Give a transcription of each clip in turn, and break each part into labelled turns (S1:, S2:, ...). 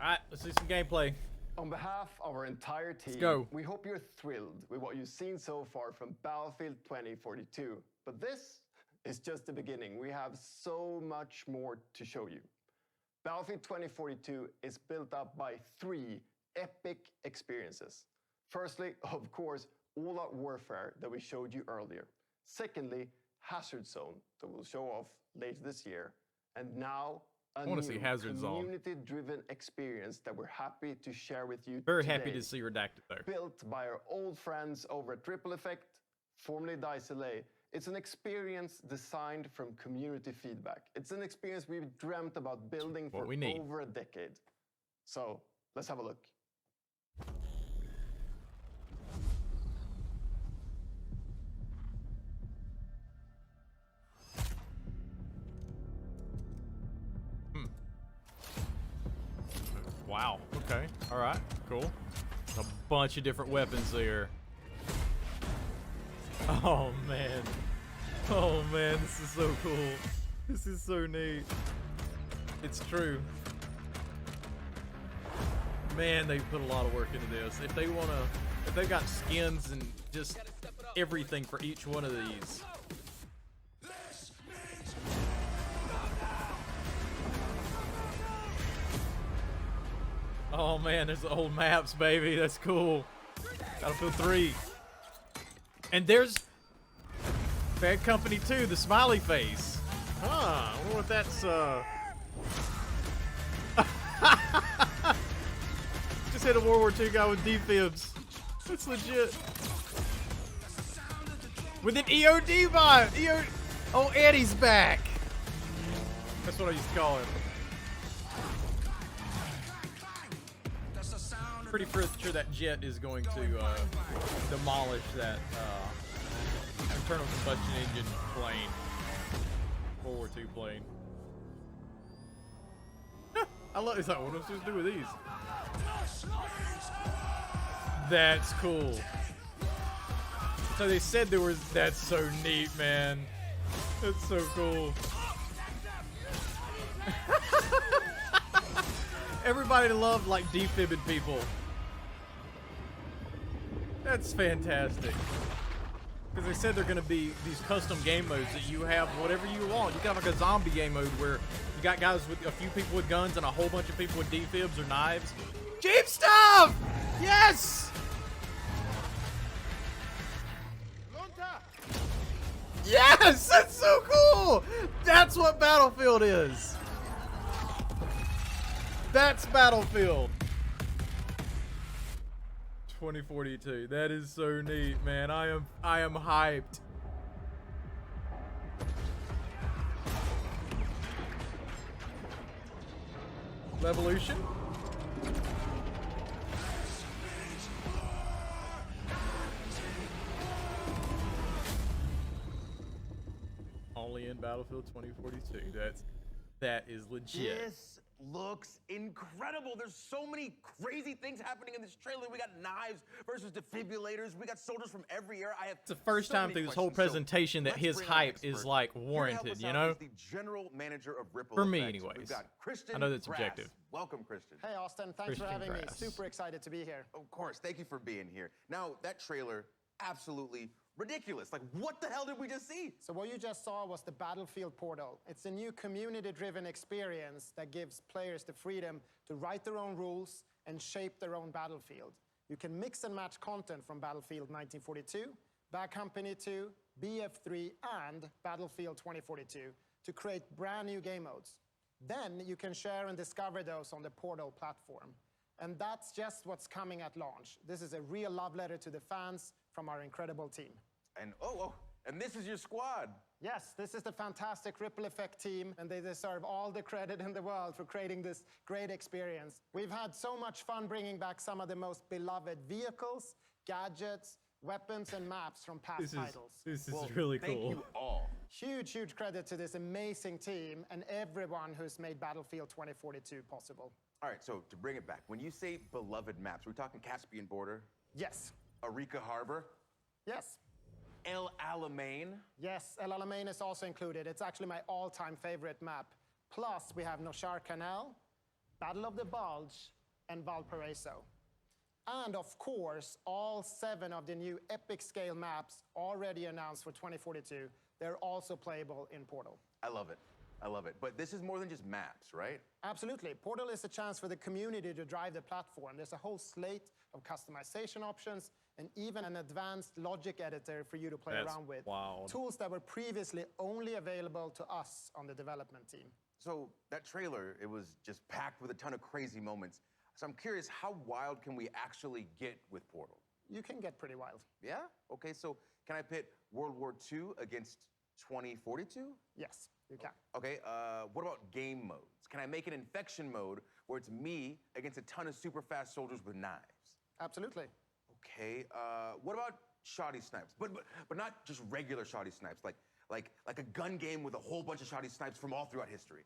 S1: All right, let's do some gameplay.
S2: On behalf of our entire team,
S1: go.
S2: we hope you're thrilled with what you've seen so far from Battlefield 2042. But this is just the beginning. We have so much more to show you. Battlefield 2042 is built up by 3 epic experiences. Firstly, of course, all-out warfare that we showed you earlier. Secondly, Hazard Zone that we'll show off later this year. And now, a new community-driven experience that we're happy to share with you
S1: Very
S2: today.
S1: happy to see Redacted there.
S2: Built by our old friends over at Triple Effect, formerly Dice LA. It's an experience designed from community feedback. It's an experience we've dreamt about building for over a decade. So, let's have a look.
S1: Wow, okay, all right, cool. A bunch of different weapons there. Oh man, this is so cool. This is so neat. It's true. Man, they put a lot of work into this. If they've got skins and just everything for each one of these. Oh man, there's the old maps, baby. That's cool. Battlefield 3. And there's Bad Company 2, the smiley face. Huh, I wonder what that's, Just hit a World War II guy with defibs. That's legit. With an EOD bot! Oh, Eddie's back! That's what I used to call him. Pretty sure that jet is going to demolish that internal combustion engine plane. World War II plane. I love this. What am I supposed to do with these? That's cool. So they said there was. That's so neat, man. That's so cool. Everybody loved like defibbing people. That's fantastic. Because they said they're going to be these custom game modes that you have whatever you want. You can have like a zombie game mode where you got guys with a few people with guns and a whole bunch of people with defibs or knives. Cheap stuff! Yes! Yes! That's so cool! That's what Battlefield is. That's Battlefield 2042. That is so neat, man. I am hyped. Levolution. Only in Battlefield 2042. That is legit.
S3: This looks incredible. There's so many crazy things happening in this trailer. We got knives versus defibrillators. We got soldiers from every era.
S1: It's the first time through this whole presentation that his hype is like warranted, you know?
S3: The general manager of Ripple
S1: For me,
S3: Effects.
S1: anyways.
S3: We've got Christian
S1: I know that's
S3: Grass.
S1: objective.
S3: Welcome, Christian.
S4: Hey, Austin. Thanks for having me. Super excited to be here.
S3: Of course. Thank you for being here. Now, that trailer, absolutely ridiculous. Like, what the hell did we just see?
S4: So what you just saw was the Battlefield Portal. It's a new community-driven experience that gives players the freedom to write their own rules and shape their own battlefield. You can mix and match content from Battlefield 1942, Bad Company 2, BF3, and Battlefield 2042 to create brand new game modes. Then you can share and discover those on the Portal platform. And that's just what's coming at launch. This is a real love letter to the fans from our incredible team.
S3: And and this is your squad.
S4: Yes, this is the fantastic Ripple Effect team, and they deserve all the credit in the world for creating this great experience. We've had so much fun bringing back some of the most beloved vehicles, gadgets, weapons, and maps from past titles.
S1: This is really cool.
S3: Thank you all.
S4: Huge credit to this amazing team and everyone who's made Battlefield 2042 possible.
S3: All right, so to bring it back, when you say beloved maps, we're talking Caspian Border,
S4: Yes.
S3: Arica Harbor,
S4: Yes.
S3: El Alamein.
S4: Yes, El Alamein is also included. It's actually my all-time favorite map. Plus, we have Noshar Canal, Battle of the Bulge, and Valparaiso. And of course, all 7 of the new epic scale maps already announced for 2042, they're also playable in Portal.
S3: I love it. I love it. But this is more than just maps, right?
S4: Absolutely. Portal is a chance for the community to drive the platform. There's a whole slate of customization options and even an advanced logic editor for you to play around with.
S1: Wild.
S4: Tools that were previously only available to us on the development team.
S3: So that trailer, it was just packed with a ton of crazy moments. So I'm curious, how wild can we actually get with Portal?
S4: You can get pretty wild.
S3: Yeah? Okay, so can I pit World War II against 2042?
S4: Yes, you can.
S3: Okay, what about game modes? Can I make an infection mode where it's me against a ton of super fast soldiers with knives?
S4: Absolutely.
S3: Okay, what about shoddy snipes? But not just regular shoddy snipes, like a gun game with a whole bunch of shoddy snipes from all throughout history.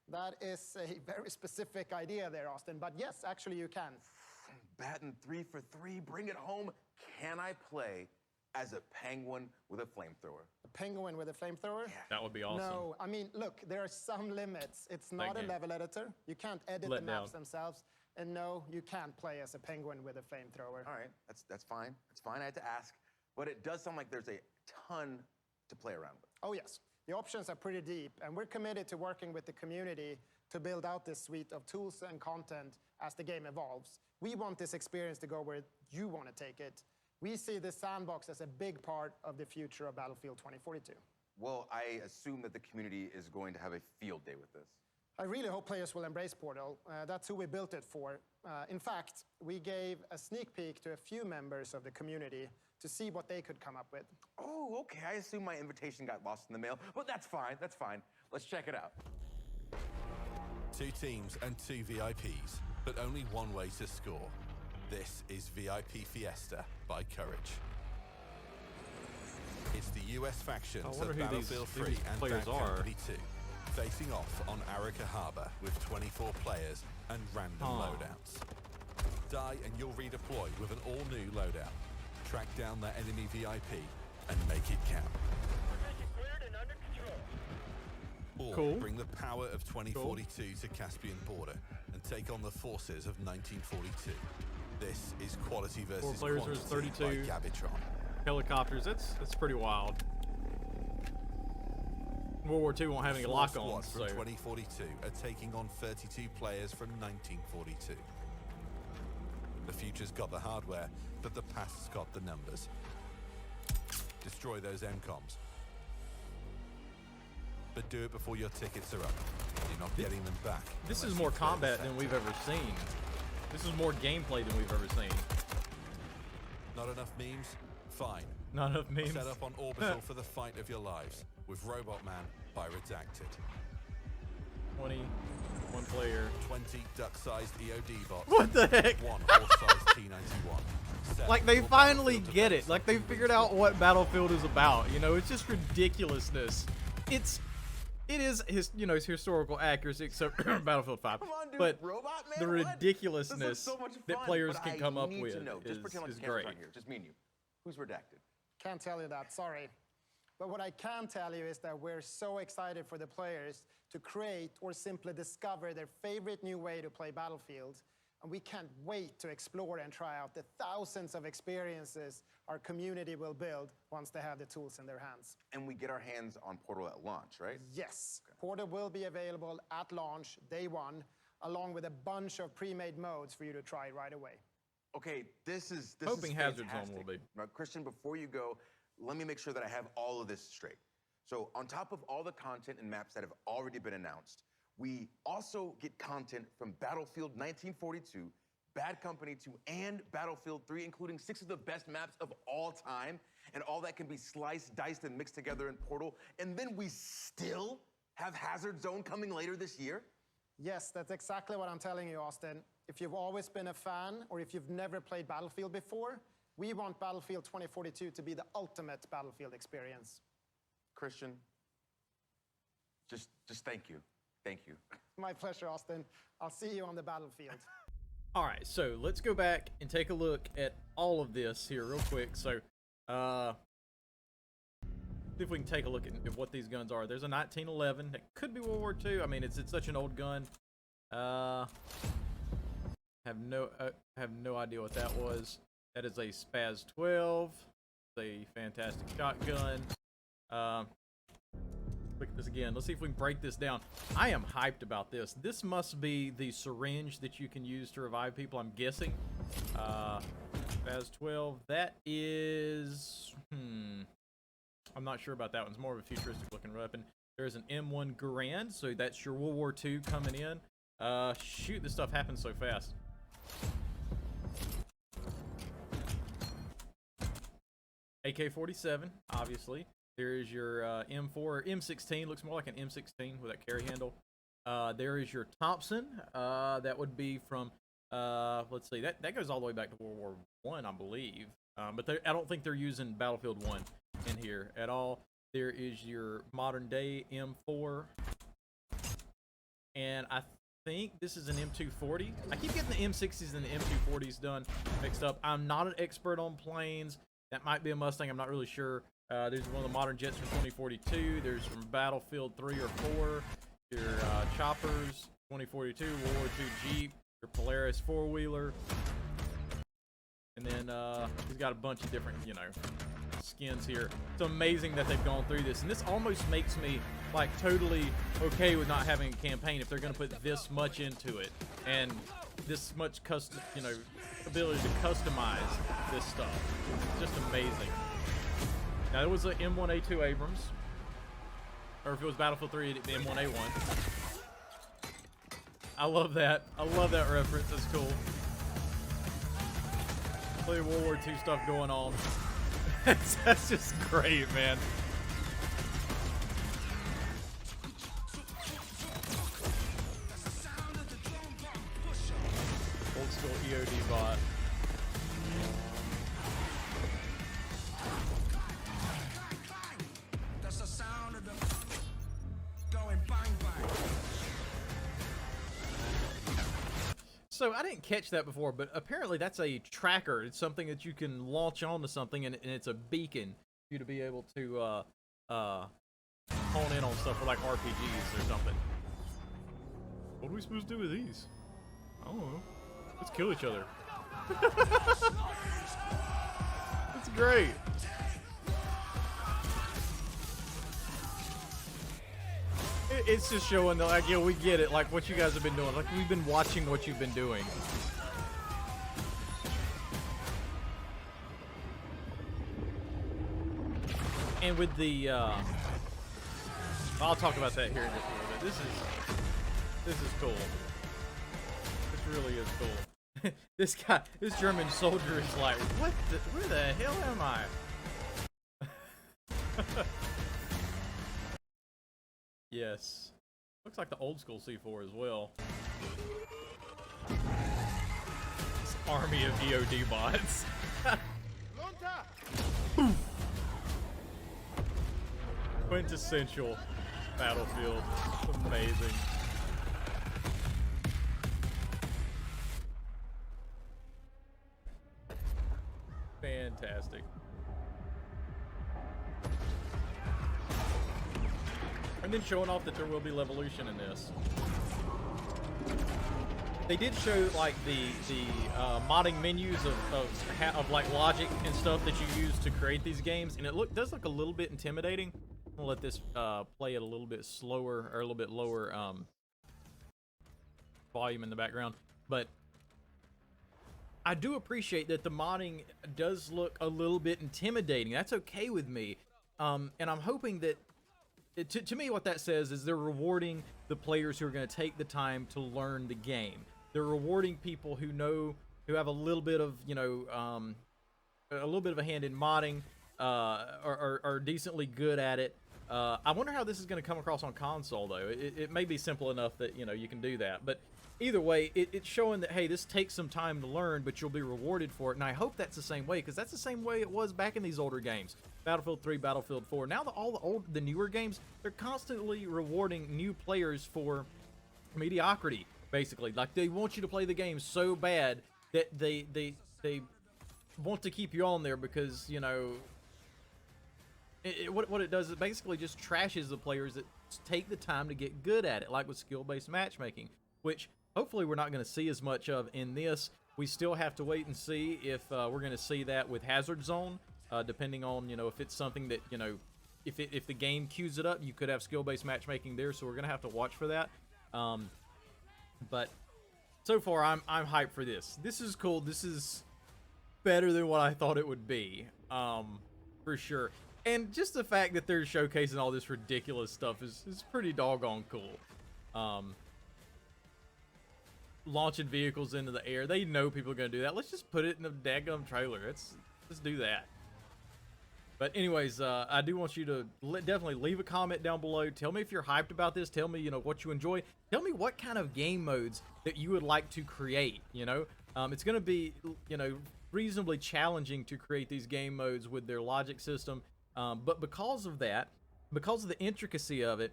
S4: That is a very specific idea there, Austin, but yes, actually you can.
S3: Batting 3 for 3, bring it home. Can I play as a penguin with a flamethrower?
S4: A penguin with a flamethrower?
S1: That would be awesome.
S4: No, I mean, look, there are some limits. It's not a
S1: game.
S4: level editor. You can't edit
S1: Let
S4: the maps
S1: down.
S4: themselves. And no, you can't play as a penguin with a flamethrower.
S3: All right, that's fine. That's fine, I had to ask. But it does sound like there's a ton to play around with.
S4: Oh, yes. The options are pretty deep, and we're committed to working with the community to build out this suite of tools and content as the game evolves. We want this experience to go where you want to take it. We see the sandbox as a big part of the future of Battlefield 2042.
S3: Well, I assume that the community is going to have a field day with this.
S4: I really hope players will embrace Portal. That's who we built it for. In fact, we gave a sneak peek to a few members of the community to see what they could come up with.
S3: Oh, okay, I assume my invitation got lost in the mail, but that's fine, that's fine. Let's check it out.
S5: 2 teams and 2 VIPs, but only one way to score. This is VIP Fiesta by Courage. It's the US factions
S1: I wonder
S5: of
S1: who
S5: Battlefield
S1: these
S5: 3 and
S1: players
S5: Bad
S1: are.
S5: Company 2, facing off on Arica Harbor with 24 players and random loadouts. Die and you'll redeploy with an all-new loadout. Track down that enemy VIP and make it count. Or
S1: Cool.
S5: bring the power of 2042 to Caspian border and take on the forces of 1942. This is quality versus
S1: 4 players
S5: quantity
S1: versus 32.
S5: by Gabitron.
S1: Helicopters, that's pretty wild. World War II won't have any
S5: Four
S1: lock-ons,
S5: squads
S1: so...
S5: from 2042 are taking on 32 players from 1942. The future's got the hardware, but the past's got the numbers. Destroy those MCOMs. But do it before your tickets are up. You're not getting them back.
S1: This
S5: unless
S1: is
S5: you
S1: more
S5: clear the
S1: combat than
S5: sector.
S1: we've ever seen. This is more gameplay than we've ever seen.
S5: Not enough memes? Fine.
S1: Not enough memes.
S5: Set up on orbital for the fight of your lives with Robot Man by Redacted.
S1: 20, 1 player.
S5: 20 duck-sized EOD bots.
S1: What the heck?
S5: 1 horse-sized T-91. 7
S1: Like, they
S5: full
S1: finally
S5: Battlefield
S1: get it.
S5: defense
S1: Like, they
S5: and
S1: figured out what Battlefield is about. You know, it's just ridiculousness. It is his, you know, it's historical accuracy, except Battlefield 5.
S3: Come on, dude,
S1: But
S3: Robot Man,
S1: the
S3: what?
S1: ridiculousness
S3: This looks so much
S1: that
S3: fun,
S1: players
S3: but
S1: can
S3: I
S1: come up
S3: need
S1: with
S3: to know. Just pretend like
S1: is
S3: the camera's
S1: great.
S3: not here. Just me and you. Who's Redacted?
S4: Can't tell you that, sorry. But what I can tell you is that we're so excited for the players to create or simply discover their favorite new way to play Battlefield. And we can't wait to explore and try out the thousands of experiences our community will build once they have the tools in their hands.
S3: And we get our hands on Portal at launch, right?
S4: Yes, Portal will be available at launch, day 1, along with a bunch of pre-made modes for you to try right away.
S3: Okay, this is
S1: Hoping Hazard Zone
S3: fantastic.
S1: will be.
S3: Now, Christian, before you go, let me make sure that I have all of this straight. So on top of all the content and maps that have already been announced, we also get content from Battlefield 1942, Bad Company 2, and Battlefield 3, including 6 of the best maps of all time. And all that can be sliced, diced, and mixed together in Portal. And then we still have Hazard Zone coming later this year?
S4: Yes, that's exactly what I'm telling you, Austin. If you've always been a fan, or if you've never played Battlefield before, we want Battlefield 2042 to be the ultimate Battlefield experience.
S3: Christian, just thank you. Thank you.
S4: My pleasure, Austin. I'll see you on the battlefield.
S1: All right, so let's go back and take a look at all of this here real quick. So, see if we can take a look at what these guns are. There's a 1911 that could be World War II. I mean, it's such an old gun. Have no idea what that was. That is a Spaz 12. It's a fantastic shotgun. Look at this again. Let's see if we can break this down. I am hyped about this. This must be the syringe that you can use to revive people, I'm guessing. Spaz 12. That is... I'm not sure about that one. It's more of a futuristic looking weapon. There's an M1 Garand, so that's your World War II coming in. Shoot, this stuff happens so fast. AK-47, obviously. There's your M4, M16, looks more like an M16 with that carry handle. There is your Thompson. That would be from, let's see, that goes all the way back to World War I believe. But I don't think they're using Battlefield 1 in here at all. There is your modern day M4. And I think this is an M240. I keep getting the M60s and the M240s done mixed up. I'm not an expert on planes. That might be a Mustang, I'm not really sure. There's one of the modern jets from 2042. There's from Battlefield 3 or 4. Your choppers, 2042, World War II Jeep, your Polaris 4-wheeler. And then he's got a bunch of different, you know, skins here. It's amazing that they've gone through this. And this almost makes me, like, totally okay with not having a campaign if they're going to put this much into it. And this much custom, you know, ability to customize this stuff. It's just amazing. Now, it was an M1A2 Abrams. Or if it was Battlefield 3, it'd be M1A1. I love that. I love that reference. That's cool. Plenty of World War II stuff going on. That's just great, man. Old school EOD bot. So I didn't catch that before, but apparently that's a tracker. It's something that you can launch onto something, and it's a beacon for you to be able to hone in on stuff for like RPGs or something. What are we supposed to do with these? I don't know. Let's kill each other. That's great. It's just showing that, like, yeah, we get it, like, what you guys have been doing. Like, we've been watching what you've been doing. And with the, I'll talk about that here in just a little bit. This is cool. This really is cool. This guy, this German soldier is like, where the hell am I? Yes. Looks like the old school C4 as well. This army of EOD bots. Quintessential Battlefield. Amazing. Fantastic. And then showing off that there will be Levolution in this. They did show like the modding menus of like logic and stuff that you use to create these games, and it does look a little bit intimidating. I'm gonna let this play at a little bit slower or a little bit lower volume in the background, but I do appreciate that the modding does look a little bit intimidating. That's okay with me, and I'm hoping that. To me, what that says is they're rewarding the players who are going to take the time to learn the game. They're rewarding people who have a little bit of, you know, a little bit of a hand in modding, are decently good at it. I wonder how this is going to come across on console, though. It may be simple enough that, you know, you can do that. But either way, it's showing that, hey, this takes some time to learn, but you'll be rewarded for it. And I hope that's the same way, because that's the same way it was back in these older games. Battlefield 3, Battlefield 4. Now all the newer games, they're constantly rewarding new players for mediocrity, basically. Like, they want you to play the game so bad that they want to keep you on there because, you know, what it does is basically just trashes the players that take the time to get good at it, like with skill-based matchmaking, which hopefully we're not going to see as much of in this. We still have to wait and see if we're going to see that with Hazard Zone, depending on, you know, if it's something that, you know, if the game queues it up, you could have skill-based matchmaking there, so we're going to have to watch for that. But so far, I'm hyped for this. This is cool. This is better than what I thought it would be, for sure. And just the fact that they're showcasing all this ridiculous stuff is pretty doggone cool. Launching vehicles into the air. They know people are going to do that. Let's just put it in the daggum trailer. Let's do that. But anyways, I do want you to definitely leave a comment down below. Tell me if you're hyped about this. Tell me, you know, what you enjoy. Tell me what kind of game modes that you would like to create, you know. It's going to be, you know, reasonably challenging to create these game modes with their logic system. But because of that, because of the intricacy of it,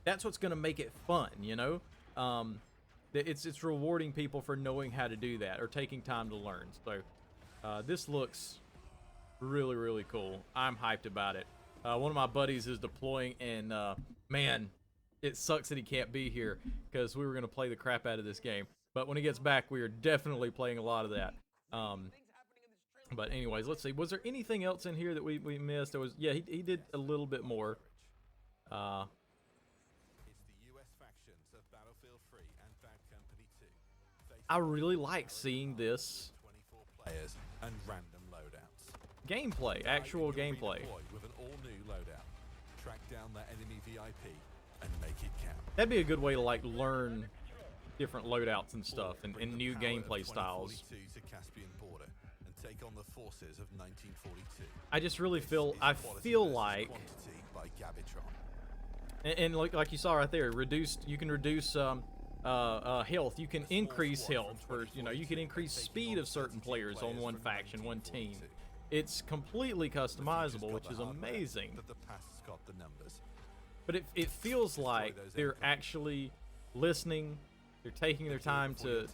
S1: that's what's going to make it fun, you know. It's rewarding people for knowing how to do that or taking time to learn. So this looks really, really cool. I'm hyped about it. One of my buddies is deploying, and man, it sucks that he can't be here because we were going to play the crap out of this game. But when he gets back, we are definitely playing a lot of that. But anyways, let's see. Was there anything else in here that we missed? There was, yeah, he did a little bit more.
S5: It's the US factions of Battlefield 3 and Bad Company 2.
S1: I really like seeing this
S5: 24 players and random loadouts.
S1: gameplay, actual gameplay.
S5: Redeploy with an all-new loadout. Track down that enemy VIP and make it count.
S1: That'd be a good way to like learn different loadouts and stuff and new gameplay styles.
S5: To Caspian border and take on the forces of 1942.
S1: I just really feel, I feel like,
S5: by Gabitron.
S1: and like you saw right there, you can reduce health, you can increase health for, you know, you can increase speed of certain players on one faction, one team. It's completely customizable, which is amazing.
S5: But the past's got the numbers.
S1: But it feels like they're actually listening, they're taking their time to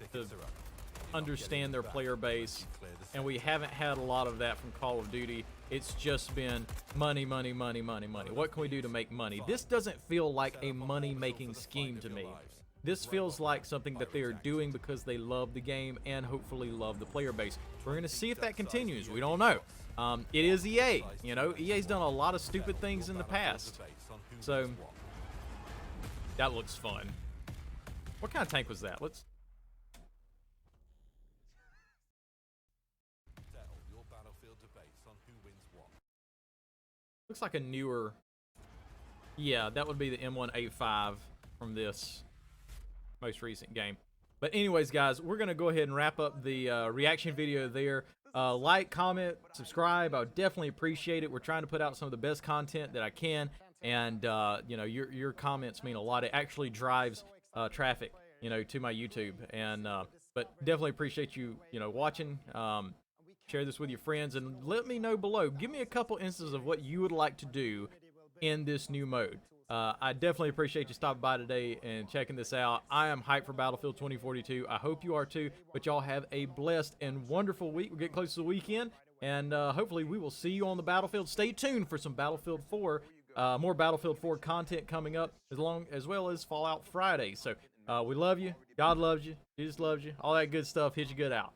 S1: understand their player base, and we haven't had a lot of that from Call of Duty. It's just been money, money, money, money, money. What can we do to make money? This doesn't feel like a money-making scheme to me. This feels like something that they are doing because they love the game and hopefully love the player base. We're going to see if that continues. We don't know. It is EA. You know, EA's done a lot of stupid things in the past. So, that looks fun. What kind of tank was that? Let's...
S5: Your battlefield debates on who wins what.
S1: Looks like a newer... Yeah, that would be the M1A5 from this most recent game. But anyways, guys, we're going to go ahead and wrap up the reaction video there. Like, comment, subscribe. I would definitely appreciate it. We're trying to put out some of the best content that I can. And, you know, your comments mean a lot. It actually drives traffic, you know, to my YouTube. And, but definitely appreciate you, you know, watching. Share this with your friends and let me know below. Give me a couple instances of what you would like to do in this new mode. I definitely appreciate you stopping by today and checking this out. I am hyped for Battlefield 2042. I hope you are too. But y'all have a blessed and wonderful week. We're getting close to the weekend. And hopefully we will see you on the battlefield. Stay tuned for some Battlefield 4. More Battlefield 4 content coming up, as well as Fallout Friday. So we love you. God loves you. Jesus loves you. All that good stuff. Hit you good out.